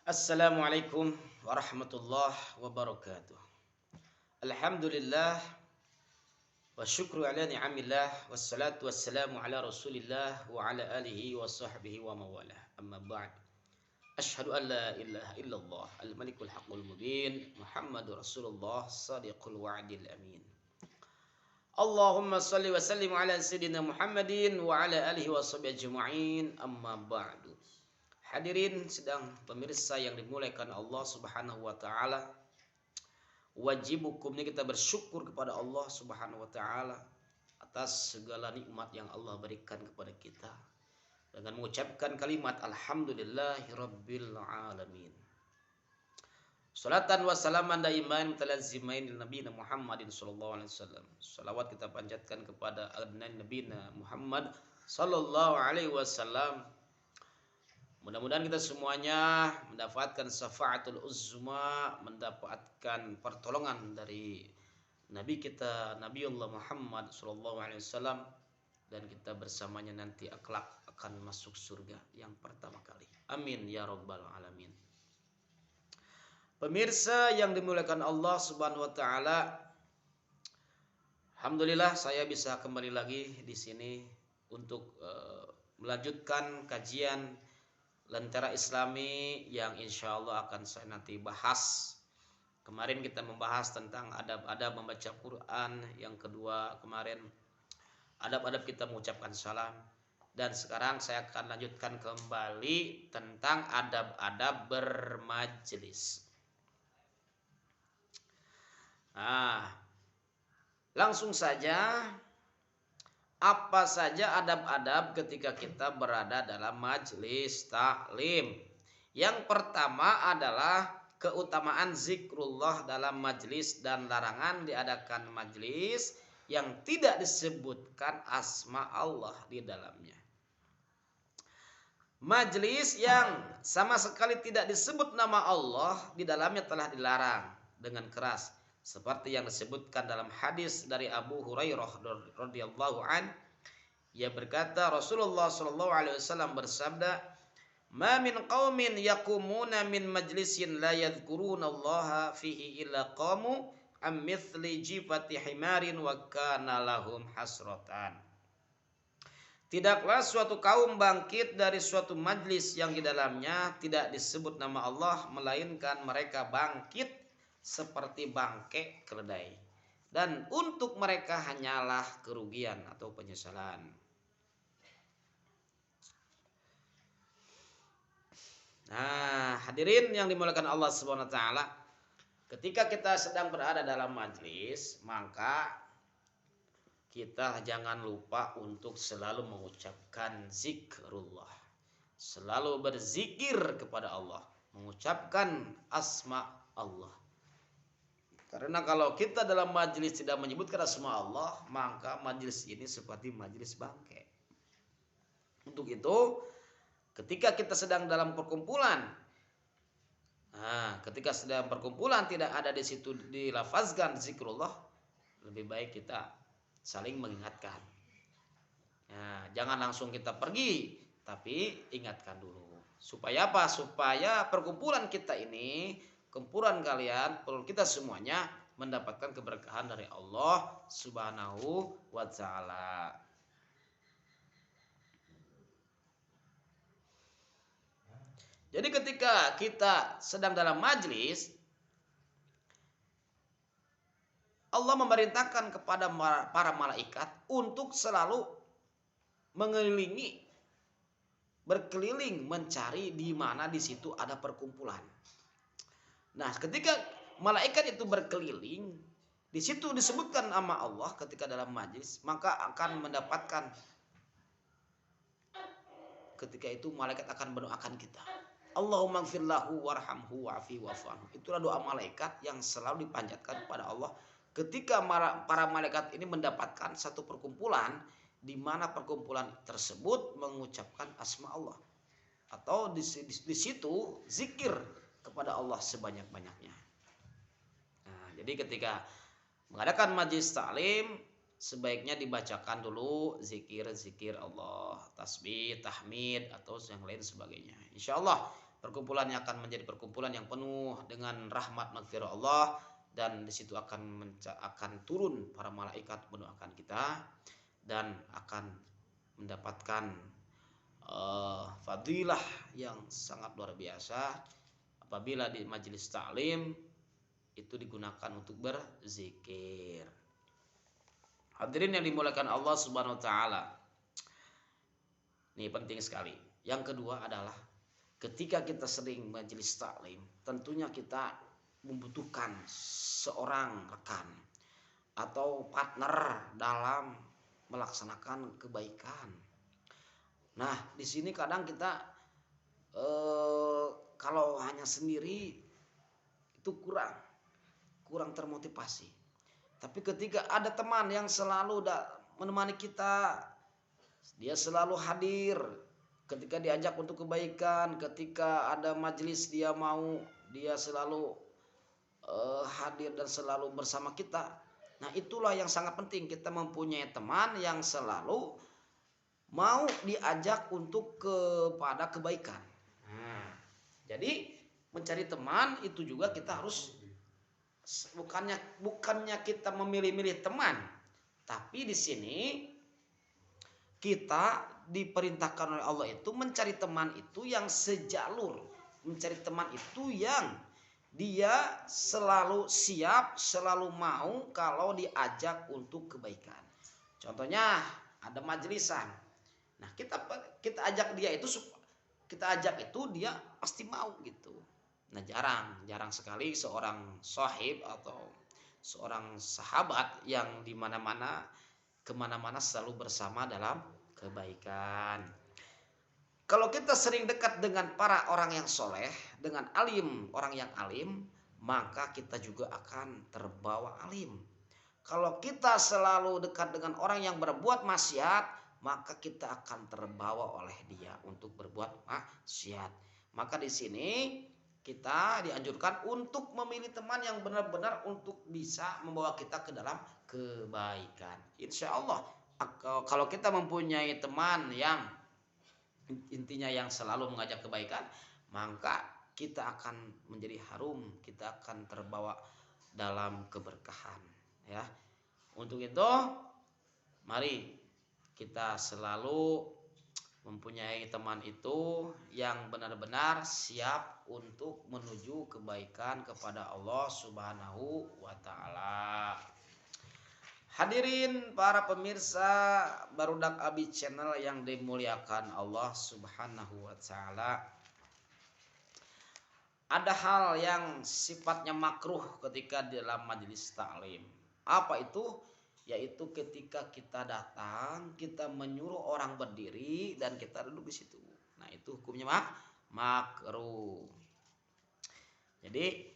Assalamualaikum warahmatullahi wabarakatuh. Alhamdulillah wa syukru ala ni'amillah wassalatu wassalamu ala rasulillah wa ala alihi wa sahbihi wa mawalah. Amma ba'd. Ashhadu an la ilaha illallah al-malikul haqqul mubin Muhammadur Rasulullah sadiqul wa'dil amin. Allahumma salli wa sallim ala sayyidina Muhammadin wa ala alihi wa sahbihi ajma'in. Amma ba'du. Hadirin sedang pemirsa yang dimuliakan Allah Subhanahu wa taala. Wajib hukumnya kita bersyukur kepada Allah Subhanahu wa taala atas segala nikmat yang Allah berikan kepada kita dengan mengucapkan kalimat alhamdulillahirabbil alamin. Salatan wa salaman daiman mutalazimain Nabi Muhammadin sallallahu alaihi wasallam. Salawat kita panjatkan kepada Nabi Muhammad sallallahu alaihi wasallam. Mudah-mudahan kita semuanya mendapatkan syafaatul uzma, mendapatkan pertolongan dari Nabi kita Nabiullah Muhammad sallallahu alaihi wasallam, dan kita bersamanya nanti akhlak akan masuk surga yang pertama kali. Amin ya rabbal alamin. Pemirsa yang dimuliakan Allah Subhanahu wa taala, alhamdulillah saya bisa kembali lagi di sini untuk melanjutkan kajian Lentera Islami yang insya Allah akan saya nanti bahas. Kemarin kita membahas tentang adab-adab membaca Quran. Yang kedua kemarin adab-adab kita mengucapkan salam. Dan sekarang saya akan lanjutkan kembali tentang adab-adab bermajlis. Nah, langsung saja. Apa saja adab-adab ketika kita berada dalam majelis taklim? Yang pertama adalah keutamaan zikrullah dalam majelis dan larangan diadakan majelis yang tidak disebutkan asma Allah di dalamnya. Majelis yang sama sekali tidak disebut nama Allah di dalamnya telah dilarang dengan keras. Seperti yang disebutkan dalam hadis dari Abu Hurairah radhiyallahu an, ia berkata Rasulullah sallallahu alaihi wasallam bersabda, "Ma min qaumin yaqumuna min majlisin la yadhkuruna Allah fihi illa qamu am mithli jifati himarin wa kana lahum hasratan." Tidaklah suatu kaum bangkit dari suatu majlis yang di dalamnya tidak disebut nama Allah, melainkan mereka bangkit seperti bangkai keledai, dan untuk mereka hanyalah kerugian atau penyesalan. Nah, hadirin yang dimuliakan Allah Subhanahu wa taala, ketika kita sedang berada dalam majlis, maka kita jangan lupa untuk selalu mengucapkan zikrullah, selalu berzikir kepada Allah, mengucapkan asma Allah. Karena kalau kita dalam majlis tidak menyebutkan asma Allah, maka majlis ini seperti majlis bangkai. Untuk itu, ketika kita sedang dalam perkumpulan, ketika sedang perkumpulan tidak ada di situ dilafazkan zikrullah, lebih baik kita saling mengingatkan. Jangan langsung kita pergi, tapi ingatkan dulu. Supaya apa? Supaya perkumpulan kita ini, kumpulan kalian, perlu kita semuanya mendapatkan keberkahan dari Allah Subhanahu wa taala. Jadi ketika kita sedang dalam majlis, Allah memerintahkan kepada para malaikat untuk selalu mengelilingi, berkeliling mencari di mana di situ ada perkumpulan. Nah, ketika malaikat itu berkeliling, di situ disebutkan nama Allah ketika dalam majlis, maka akan mendapatkan, ketika itu malaikat akan mendoakan kita. Allahumma ighfir lahu warhamhu wa'afi wa'fu anhu. Itulah doa malaikat yang selalu dipanjatkan kepada Allah ketika para malaikat ini mendapatkan satu perkumpulan di mana perkumpulan tersebut mengucapkan asma Allah, atau di situ zikir kepada Allah sebanyak-banyaknya. Nah, jadi ketika mengadakan majlis taklim, sebaiknya dibacakan dulu zikir-zikir Allah, tasbih, tahmid, atau yang lain sebagainya. Insya Allah Perkumpulannya akan menjadi perkumpulan yang penuh dengan rahmat maghfirah Allah, dan di situ akan turun para malaikat mendoakan kita dan akan mendapatkan fadilah yang sangat luar biasa apabila di majelis taklim itu digunakan untuk berzikir. Hadirin yang dimuliakan Allah Subhanahu wa taala. Ini penting sekali. Yang kedua adalah ketika kita sering majelis taklim, tentunya kita membutuhkan seorang rekan atau partner dalam melaksanakan kebaikan. Nah, di sini kadang kita kalau hanya sendiri itu kurang termotivasi. Tapi ketika ada teman yang selalu menemani kita, dia selalu hadir ketika diajak untuk kebaikan, ketika ada majelis dia selalu hadir dan selalu bersama kita. Nah, itulah yang sangat penting, kita mempunyai teman yang selalu mau diajak untuk kepada kebaikan. Nah, jadi mencari teman itu juga kita harus bukannya kita memilih-milih teman, tapi di sini kita diperintahkan oleh Allah itu mencari teman itu yang sejalur, mencari teman itu yang dia selalu siap, selalu mau kalau diajak untuk kebaikan. Contohnya ada majelisan. Nah, kita ajak dia itu dia pasti mau gitu. Nah, jarang sekali seorang sahib atau seorang sahabat yang kemana-mana selalu bersama dalam kebaikan. Kalau kita sering dekat dengan para orang yang soleh, dengan orang yang alim, maka kita juga akan terbawa alim. Kalau kita selalu dekat dengan orang yang berbuat maksiat, maka kita akan terbawa oleh dia untuk berbuat maksiat. Maka di sini kita dianjurkan untuk memilih teman yang benar-benar untuk bisa membawa kita ke dalam kebaikan. Insya Allah kalau kita mempunyai teman yang intinya yang selalu mengajak kebaikan, maka kita akan menjadi harum, kita akan terbawa dalam keberkahan, ya. Untuk itu mari kita selalu mempunyai teman itu yang benar-benar siap untuk menuju kebaikan kepada Allah Subhanahu wa taala. Hadirin para pemirsa Barudak Abi Channel yang dimuliakan Allah Subhanahu wa taala. Ada hal yang sifatnya makruh ketika dalam majelis taklim. Apa itu? Yaitu ketika kita datang, kita menyuruh orang berdiri dan kita duduk di situ. Nah, itu hukumnya makruh. Jadi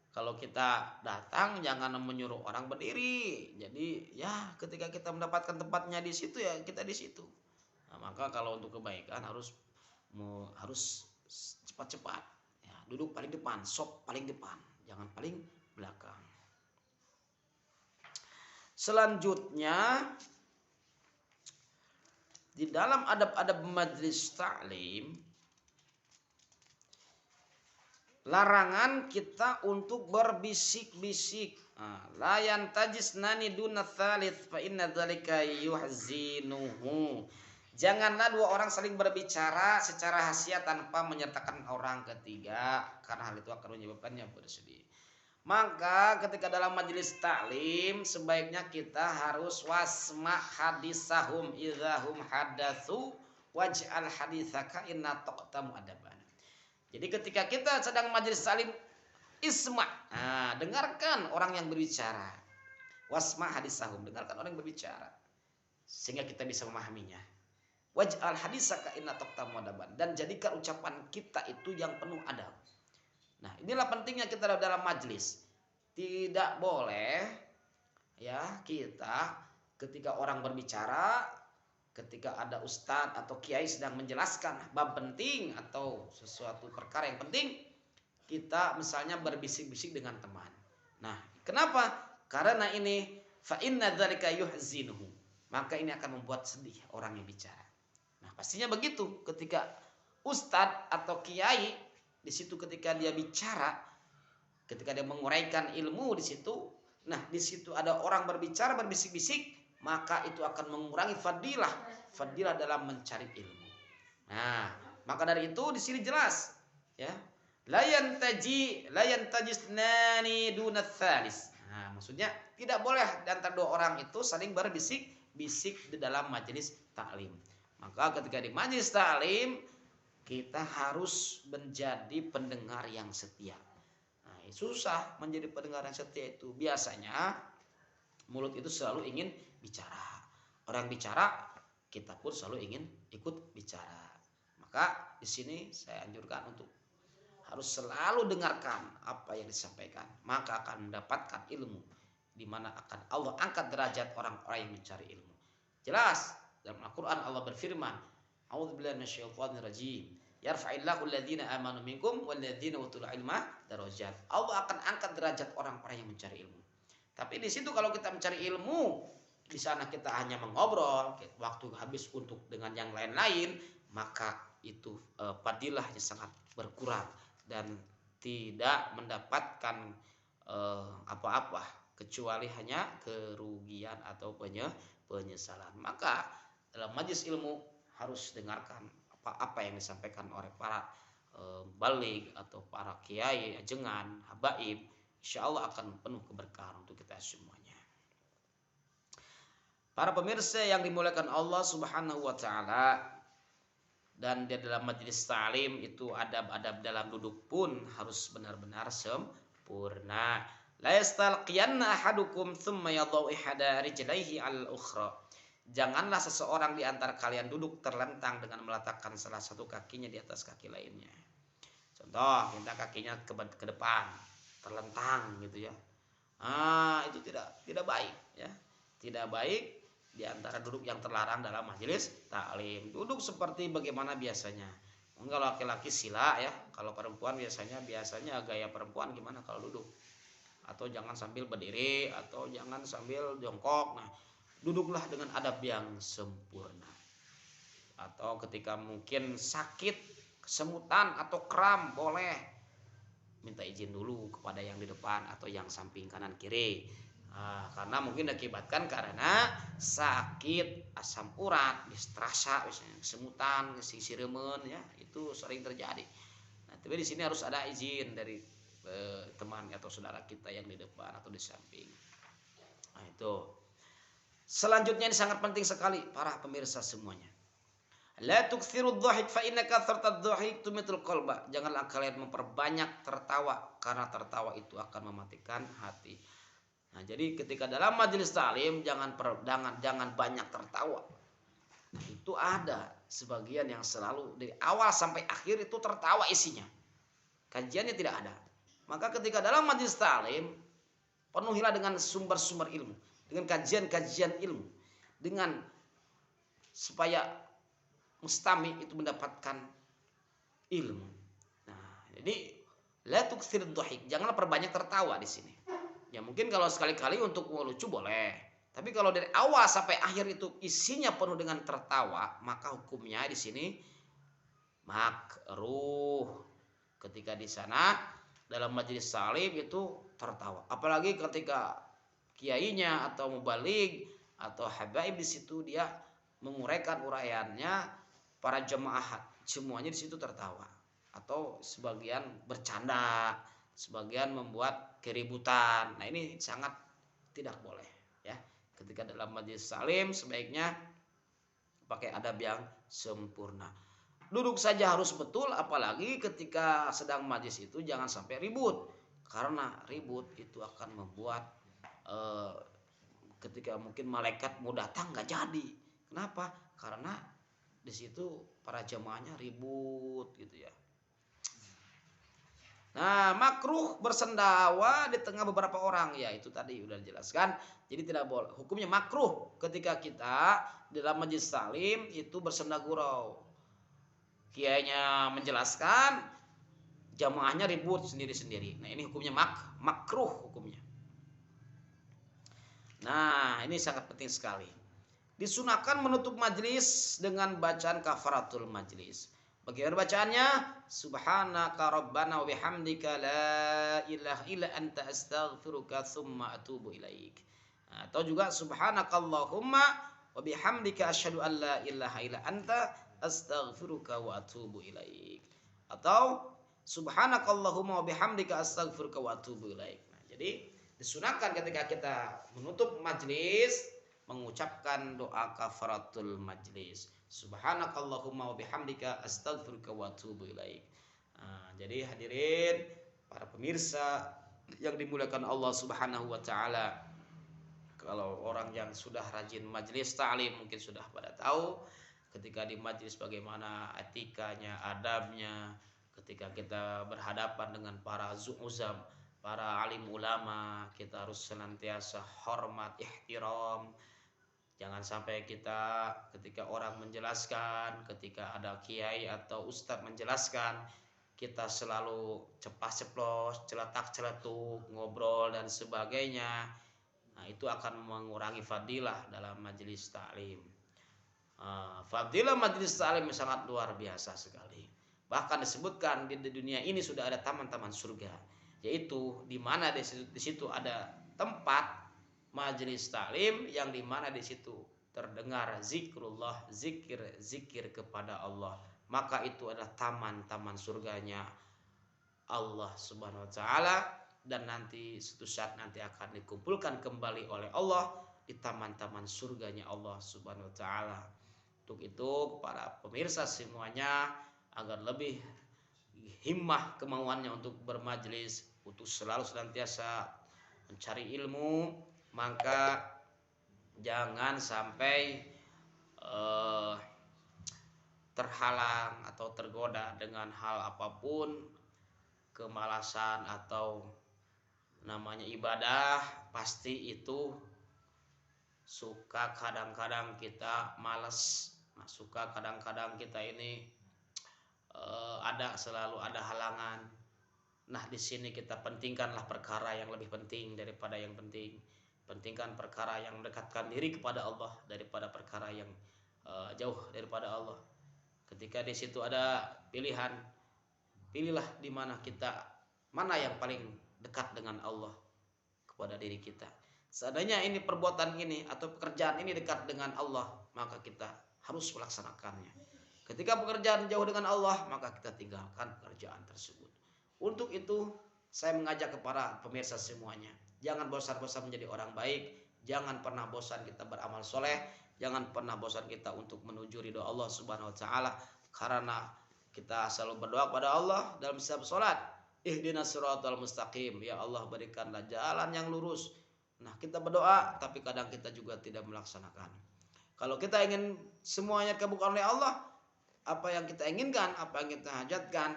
kalau kita datang jangan menyuruh orang berdiri. Jadi ya ketika kita mendapatkan tempatnya di situ ya kita di situ. Nah, maka kalau untuk kebaikan harus cepat-cepat. Ya, duduk paling depan, sop paling depan, jangan paling belakang. Selanjutnya di dalam adab-adab majelis taklim, larangan kita untuk berbisik-bisik. La yantajisnani duna tsalits fa inna dzalika yuhzinuhu. Janganlah dua orang saling berbicara secara rahasia tanpa menyertakan orang ketiga, karena hal itu akan menyebabkannya bersedih. Maka ketika dalam majelis taklim sebaiknya kita harus wasma hadisahum idzahum hadatsu waj'al haditsaka inna taqtamu adaban. Jadi ketika kita sedang majelis taklim, isma, dengarkan orang yang berbicara. Wasma hadisahum, dengarkan orang yang berbicara sehingga kita bisa memahaminya. Waj'al haditsaka inna taqtamu adaban, dan jadikan ucapan kita itu yang penuh adab. Nah, inilah pentingnya kita dalam majelis. Tidak boleh ya kita ketika orang berbicara, ketika ada ustadz atau kiai sedang menjelaskan bab penting atau sesuatu perkara yang penting, kita misalnya berbisik-bisik dengan teman. Nah, kenapa? Karena ini fa inna dzalika yuhzinuhu. Maka ini akan membuat sedih orang yang bicara. Nah, pastinya begitu ketika ustadz atau kiai di situ ketika dia bicara, ketika dia menguraikan ilmu di situ, nah di situ ada orang berbicara berbisik-bisik, maka itu akan mengurangi fadilah dalam mencari ilmu. Nah, maka dari itu di sini jelas ya. La yantajisnani dunat tsalis. Nah, maksudnya tidak boleh di antara dua orang itu saling berbisik-bisik di dalam majelis taklim. Maka ketika di majelis taklim kita harus menjadi pendengar yang setia. Nah, susah menjadi pendengar yang setia itu. Biasanya mulut itu selalu ingin bicara. Orang bicara, kita pun selalu ingin ikut bicara. Maka di sini saya anjurkan untuk harus selalu dengarkan apa yang disampaikan, maka akan mendapatkan ilmu, di mana akan Allah angkat derajat orang-orang yang mencari ilmu. Jelas dalam Al-Quran Allah berfirman, A'udzubillahi minasyaitonir rajim, yarfa'illahu alladhina amanu minkum walladhina utul ilma darajat. Allah akan angkat derajat orang-orang yang mencari ilmu. Tapi di situ kalau kita mencari ilmu, di sana kita hanya mengobrol, waktu habis untuk dengan yang lain-lain, maka itu fadilahnya sangat berkurang dan tidak mendapatkan apa-apa kecuali hanya kerugian atau penyesalan. Maka dalam majelis ilmu harus dengarkan apa yang disampaikan oleh para baligh atau para kiai, ajengan, habaib. Insyaallah akan penuh keberkahan untuk kita semuanya. Para pemirsa yang dimuliakan Allah Subhanahu wa taala, dan di dalam majelis ta'lim itu adab-adab dalam duduk pun harus benar-benar sempurna. La yastalqiyanna ahadukum thumma yadau ihada rijlaihi al-ukhra. Janganlah seseorang di antara kalian duduk terlentang dengan meletakkan salah satu kakinya di atas kaki lainnya. Contoh, minta kakinya ke depan, terlentang gitu ya. Itu tidak baik ya. Tidak baik di antara duduk yang terlarang dalam majelis taklim. Duduk seperti bagaimana biasanya. Kalau laki-laki sila ya, kalau perempuan biasanya gaya perempuan gimana kalau duduk. Atau jangan sambil berdiri atau jangan sambil jongkok. Nah, duduklah dengan adab yang sempurna. Atau ketika mungkin sakit, kesemutan atau kram, boleh minta izin dulu kepada yang di depan atau yang samping kanan kiri. Karena mungkin diakibatkan karena sakit asam urat, distrasa, misalnya kesemutan, siremen ya, itu sering terjadi. Nah, tapi di sini harus ada izin dari teman atau saudara kita yang di depan atau di samping. Nah, itu. Selanjutnya ini sangat penting sekali para pemirsa semuanya. La tukthirud dhahik fa inna kathrata dhahik tumitul qalba. Janganlah kalian memperbanyak tertawa karena tertawa itu akan mematikan hati. Nah, jadi ketika dalam majelis taklim jangan banyak tertawa. Nah, itu ada sebagian yang selalu dari awal sampai akhir itu tertawa isinya. Kajiannya tidak ada. Maka ketika dalam majelis taklim penuhilah dengan sumber-sumber ilmu, dengan kajian-kajian ilmu, dengan supaya mustami itu mendapatkan ilmu. Nah, jadi la tukthirud dhahik, janganlah perbanyak tertawa di sini. Ya mungkin kalau sekali-kali untuk lucu boleh. Tapi kalau dari awal sampai akhir itu isinya penuh dengan tertawa, maka hukumnya di sini makruh. Ketika di sana dalam majelis taklim itu tertawa. Apalagi ketika kiainya atau mubaligh atau habaib di situ dia menguraikan uraiannya, para jemaah semuanya di situ tertawa atau sebagian bercanda, sebagian membuat keributan. Nah, ini sangat tidak boleh ya. Ketika dalam majelis taklim sebaiknya pakai adab yang sempurna. Duduk saja harus betul, apalagi ketika sedang majelis itu jangan sampai ribut. Karena ribut itu akan membuat ketika mungkin malaikat mau datang nggak jadi. Kenapa? Karena di situ para jemaahnya ribut gitu ya. Nah, makruh bersendawa di tengah beberapa orang, ya itu tadi udah dijelaskan. Jadi tidak boleh. Hukumnya makruh ketika kita dalam majelis taklim itu bersenda gurau. Kiainya menjelaskan, jamaahnya ribut sendiri-sendiri. Nah, ini hukumnya makruh hukumnya. Nah, ini sangat penting sekali. Disunahkan menutup majelis dengan bacaan kafaratul majelis. Bagaimana bacaannya? Subhanaka rabbana wa bihamdika la ilaha illa anta astaghfiruka tsumma atubu ilaik. Atau juga subhanakallahumma wa bihamdika asyhadu an la ilaha illa anta astaghfiruka wa atubu ilaik. Atau subhanakallahumma wa bihamdika astaghfiruka wa atubu ilaik. Nah, jadi disunahkan ketika kita menutup majlis mengucapkan doa kafaratul majlis. Subhanakallahumma wa bihamdika astaghfiruka wa atubu ilaik. Nah, jadi hadirin para pemirsa yang dimuliakan Allah Subhanahu wa taala, kalau orang yang sudah rajin majlis ta'lim mungkin sudah pada tahu ketika di majlis bagaimana etikanya, adabnya, ketika kita berhadapan dengan para uzam, para alim ulama, kita harus senantiasa hormat, ihtiram. Jangan sampai kita ketika orang menjelaskan, ketika ada kiai atau ustadz menjelaskan, kita selalu cepat ceplos, celetak-celetuk, ngobrol dan sebagainya. Nah, itu akan mengurangi fadilah dalam majelis taklim. Fadilah majelis taklim sangat luar biasa sekali. Bahkan disebutkan di dunia ini sudah ada taman-taman surga, yaitu di mana di situ ada tempat majelis taklim yang dimana di situ terdengar zikrullah, zikir kepada Allah, maka itu adalah taman-taman surganya Allah Subhanahu wa taala, dan nanti suatu saat nanti akan dikumpulkan kembali oleh Allah di taman-taman surganya Allah Subhanahu wa taala. Untuk itu para pemirsa semuanya agar lebih himmah kemauannya untuk bermajlis, untuk selalu senantiasa mencari ilmu, maka jangan sampai terhalang atau tergoda dengan hal apapun, kemalasan atau namanya ibadah pasti itu suka kadang-kadang kita malas, suka kadang-kadang kita ini selalu ada halangan. Nah, di sini kita pentingkanlah perkara yang lebih penting daripada yang penting. Pentingkan perkara yang mendekatkan diri kepada Allah daripada perkara yang jauh daripada Allah. Ketika di situ ada pilihan, pilihlah di mana yang paling dekat dengan Allah kepada diri kita. Seandainya ini perbuatan ini atau pekerjaan ini dekat dengan Allah, maka kita harus melaksanakannya. Ketika pekerjaan jauh dengan Allah, maka kita tinggalkan pekerjaan tersebut. Untuk itu saya mengajak kepada pemirsa semuanya, jangan bosan-bosan menjadi orang baik, jangan pernah bosan kita beramal soleh, jangan pernah bosan kita untuk menuju ridho Allah Subhanahu wa taala, karena kita selalu berdoa kepada Allah dalam setiap salat, ihdinas siratal mustaqim, ya Allah berikanlah jalan yang lurus. Nah, kita berdoa tapi kadang kita juga tidak melaksanakan. Kalau kita ingin semuanya dikabulkan oleh Allah, apa yang kita inginkan, apa yang kita hajatkan,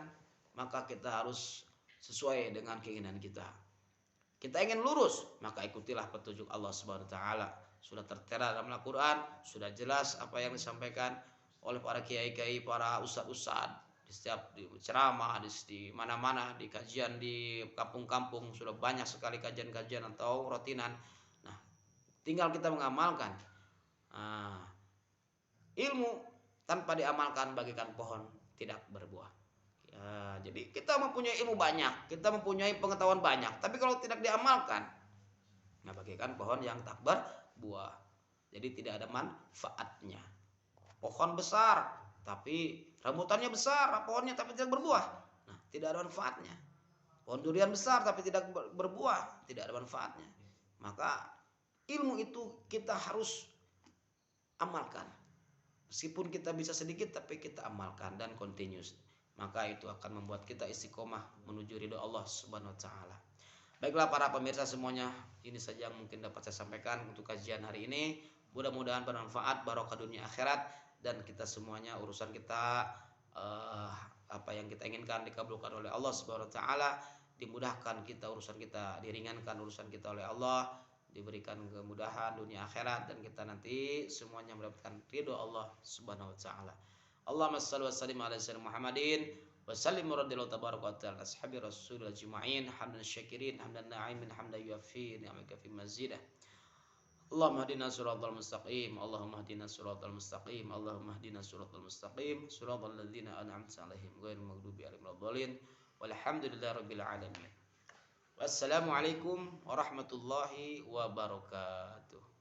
maka kita harus sesuai dengan keinginan kita. Kita ingin lurus, maka ikutilah petunjuk Allah Subhanahu wa taala. Sudah tertera dalam Al-Qur'an, sudah jelas apa yang disampaikan oleh para kiai-kiai, para ustadz-ustadz di setiap ceramah, di mana-mana, di kajian di kampung-kampung, sudah banyak sekali kajian-kajian atau rutinan. Nah, tinggal kita mengamalkan. Ilmu tanpa diamalkan bagaikan pohon tidak berbuah. Jadi kita mempunyai ilmu banyak, kita mempunyai pengetahuan banyak, tapi kalau tidak diamalkan, nah bagaikan pohon yang tak berbuah. Jadi tidak ada manfaatnya. Pohon besar, tapi rambutannya besar, pohonnya tapi tidak berbuah. Nah, tidak ada manfaatnya. Pohon durian besar tapi tidak berbuah, tidak ada manfaatnya. Maka ilmu itu kita harus amalkan. Meskipun kita bisa sedikit, tapi kita amalkan dan continuous. Maka itu akan membuat kita istiqomah menuju ridho Allah Subhanahu wa taala. Baiklah para pemirsa semuanya, ini saja yang mungkin dapat saya sampaikan untuk kajian hari ini. Mudah-mudahan bermanfaat, barokah dunia akhirat, dan kita semuanya urusan kita apa yang kita inginkan dikabulkan oleh Allah Subhanahu wa taala, dimudahkan kita, urusan kita diringankan urusan kita oleh Allah, diberikan kemudahan dunia akhirat, dan kita nanti semuanya mendapatkan ridho Allah Subhanahu wa taala. Allahumma shalli wa sallim ala sayyidina Muhammadin wa sallim radhiyallahu tabaraka wa ta'ala ashabi rasul ajma'in hamdan syakirin hamdan na'imin hamdan yuafi ni'amaka fi mazidah. Allahumma hdina siratal mustaqim, Allahumma hdina siratal mustaqim, Allahumma hdina siratal mustaqim, siratal ladzina an'amta 'alaihim ghairil maghdubi 'alaihim waladdallin. Walhamdulillahirabbil alamin. Wassalamualaikum warahmatullahi wabarakatuh.